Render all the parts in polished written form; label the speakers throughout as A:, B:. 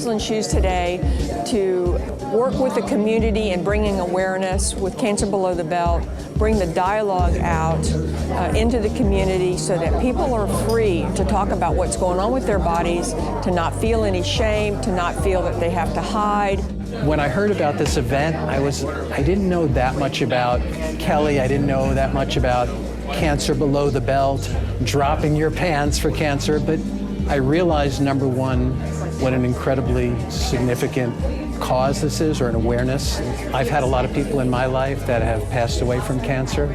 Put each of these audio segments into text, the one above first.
A: Mezlan shoes today to work with the community and bringing awareness with Cancer Below the Belt, bring the dialogue out into the community so that people are free to talk about what's going on with their bodies, to not feel any shame, to not feel that they have to hide.
B: When I heard about this event, I didn't know that much about Kelly. I didn't know that much about Cancer Below the Belt, dropping your pants for cancer, but I realized, number one, what an incredibly significant cause this is, or an awareness. I've had a lot of people in my life that have passed away from cancer,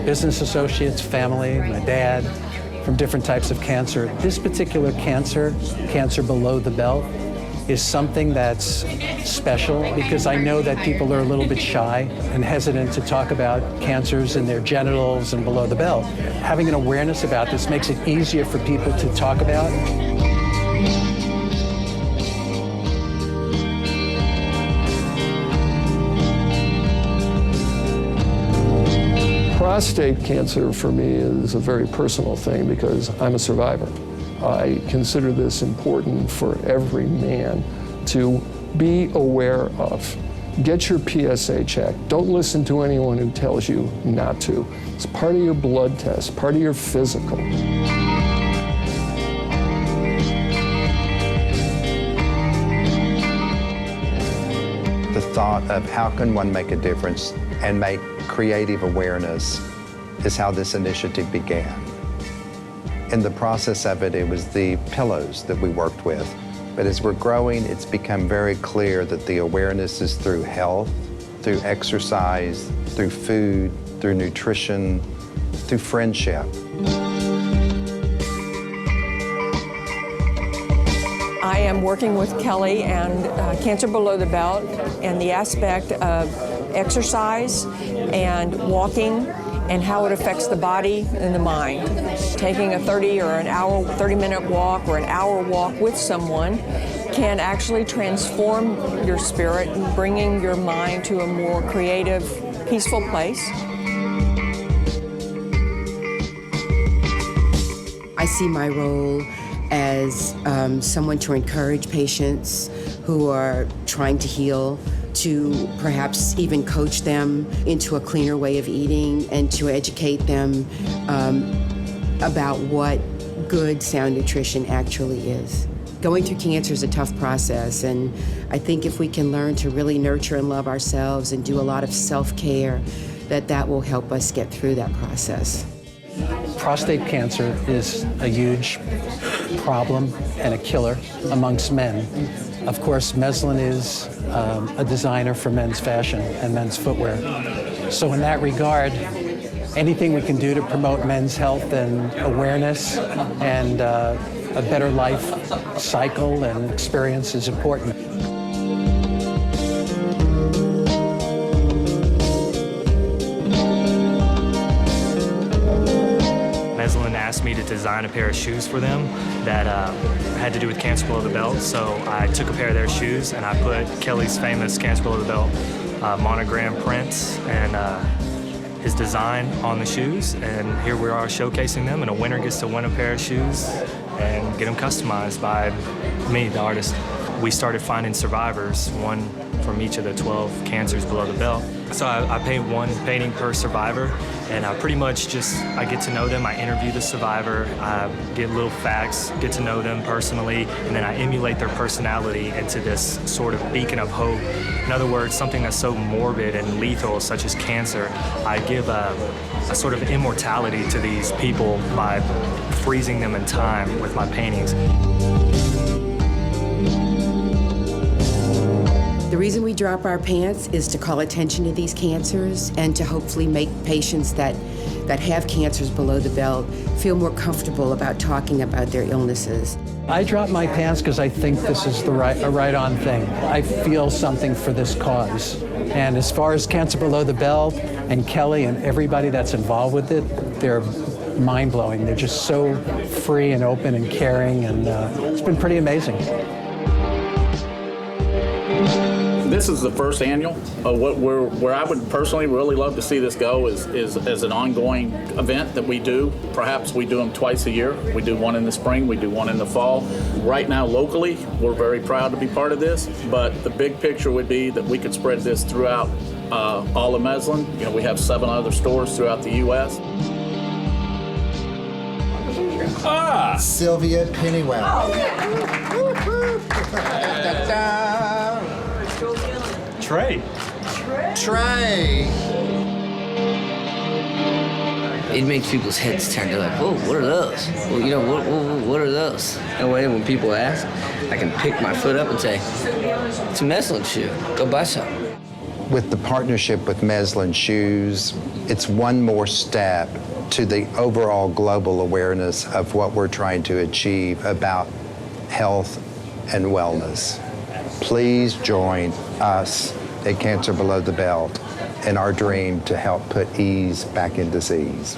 B: business associates, family, my dad, from different types of cancer. This particular cancer below the belt, is something that's special because I know that people are a little bit shy and hesitant to talk about cancers in their genitals and below the belt. Having an awareness about this makes it easier for people to talk about.
C: Prostate cancer for me is a very personal thing because I'm a survivor. I consider this important for every man to be aware of. Get your PSA checked. Don't listen to anyone who tells you not to. It's part of your blood test, part of your physical.
D: The thought of how can one make a difference and make creative awareness is how this initiative began. In the process of it, it was the pillows that we worked with. But as we're growing, it's become very clear that the awareness is through health, through exercise, through food, through nutrition, through friendship.
A: I am working with Kelly and Cancer Below the Belt and the aspect of exercise and walking and how it affects the body and the mind. Taking a 30-minute walk or an hour walk with someone can actually transform your spirit and bringing your mind to a more creative, peaceful place.
E: I see my role as someone to encourage patients who are trying to heal, to perhaps even coach them into a cleaner way of eating and to educate them about what good, sound nutrition actually is. Going through cancer is a tough process, and I think if we can learn to really nurture and love ourselves and do a lot of self-care, that will help us get through that process.
B: Prostate cancer is a huge problem and a killer amongst men. Of course, Mezlan is a designer for men's fashion and men's footwear. So in that regard, anything we can do to promote men's health and awareness and a better life cycle and experience is important.
F: Mezlan asked me to design a pair of shoes for them that had to do with Cancer Below the Belt. So I took a pair of their shoes and I put Kelly's famous Cancer Below the Belt monogram prints and his design on the shoes. And here we are showcasing them, and a winner gets to win a pair of shoes and get them customized by me, the artist. We started finding survivors, one from each of the 12 cancers below the belt. So I paint one painting per survivor, and I pretty much I get to know them, I interview the survivor, I get little facts, get to know them personally, and then I emulate their personality into this sort of beacon of hope. In other words, something that's so morbid and lethal, such as cancer, I give a sort of immortality to these people by freezing them in time with my paintings.
E: The reason we drop our pants is to call attention to these cancers and to hopefully make patients that have cancers below the belt feel more comfortable about talking about their illnesses.
B: I drop my pants because I think this is a right-on thing. I feel something for this cause. And as far as Cancer Below the Belt and Kelly and everybody that's involved with it, they're mind-blowing. They're just so free and open and caring, and it's been pretty amazing.
G: This is the first annual. Where I would personally really love to see this go is as an ongoing event that we do. Perhaps we do them twice a year. We do one in the spring, we do one in the fall. Right now, locally, we're very proud to be part of this, but the big picture would be that we could spread this throughout all of Mezlan. You know, we have 7 other stores throughout the U.S.
H: Sylvia Pennywell.
I: Trey.
H: Trey.
J: It makes people's heads turn. They're like, whoa, what are those? Well, you know, what are those? That way, when people ask, I can pick my foot up and say, it's a Mezlan shoe. Go buy some.
D: With the partnership with Mezlan Shoes, it's one more step to the overall global awareness of what we're trying to achieve about health and wellness. Please join us at Cancer Below the Belt in our dream to help put ease back in disease.